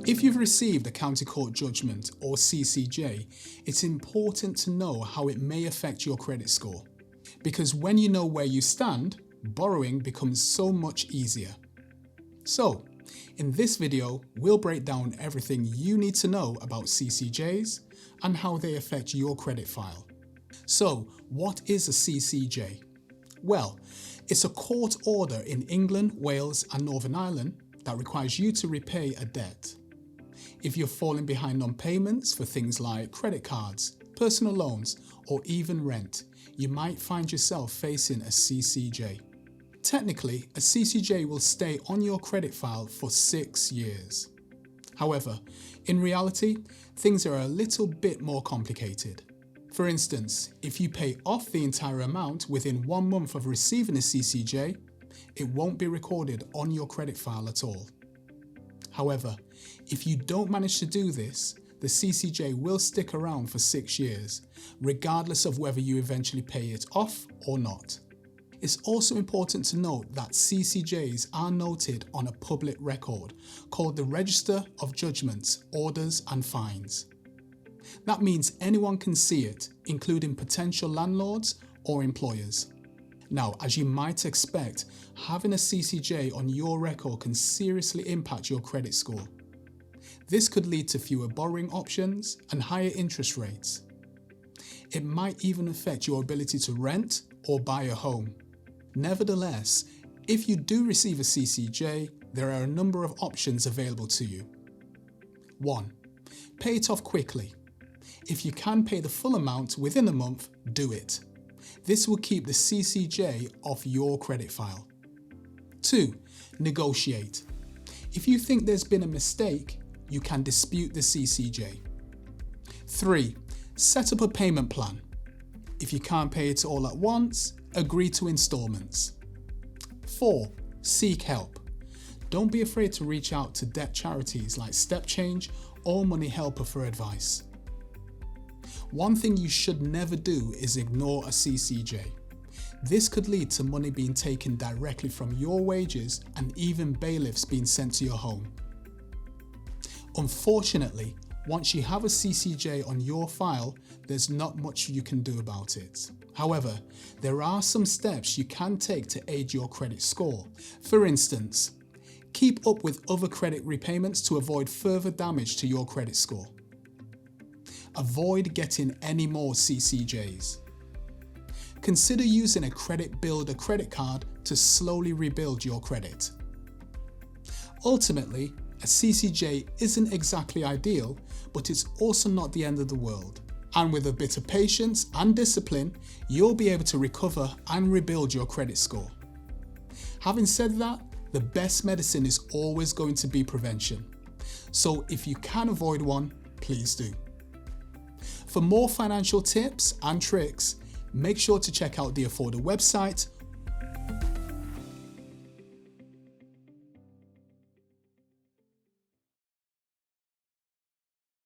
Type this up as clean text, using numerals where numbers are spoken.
If you've received a County Court Judgement or CCJ, it's important to know how it may affect your credit score. Because when you know where you stand, borrowing becomes so much easier. So, in this video, we'll break down everything you need to know about CCJs and how they affect your credit file. So, what is a CCJ? Well, it's a court order in England, Wales and Northern Ireland that requires you to repay a debt. If you're falling behind on payments for things like credit cards, personal loans, or even rent, you might find yourself facing a CCJ. Technically, a CCJ will stay on your credit file for 6 years. However, in reality, things are a little bit more complicated. For instance, if you pay off the entire amount within 1 month of receiving a CCJ, it won't be recorded on your credit file at all. However, if you don't manage to do this, the CCJ will stick around for 6 years, regardless of whether you eventually pay it off or not. It's also important to note that CCJs are noted on a public record called the Register of Judgments, Orders and Fines. That means anyone can see it, including potential landlords or employers. Now, as you might expect, having a CCJ on your record can seriously impact your credit score. This could lead to fewer borrowing options and higher interest rates. It might even affect your ability to rent or buy a home. Nevertheless, if you do receive a CCJ, there are a number of options available to you. 1. Pay it off quickly. If you can pay the full amount within a month, do it. This will keep the CCJ off your credit file. 2. Negotiate. If you think there's been a mistake, you can dispute the CCJ. 3. Set up a payment plan. If you can't pay it all at once, agree to installments. 4. Seek help. Don't be afraid to reach out to debt charities like Step Change or Money Helper for advice. One thing you should never do is ignore a CCJ. This could lead to money being taken directly from your wages and even bailiffs being sent to your home. Unfortunately, once you have a CCJ on your file, there's not much you can do about it. However, there are some steps you can take to aid your credit score. For instance, keep up with other credit repayments to avoid further damage to your credit score. Avoid getting any more CCJs. Consider using a credit builder credit card to slowly rebuild your credit. Ultimately, a CCJ isn't exactly ideal, but it's also not the end of the world. And with a bit of patience and discipline, you'll be able to recover and rebuild your credit score. Having said that, the best medicine is always going to be prevention. So if you can avoid one, please do. For more financial tips and tricks, make sure to check out the Afforda website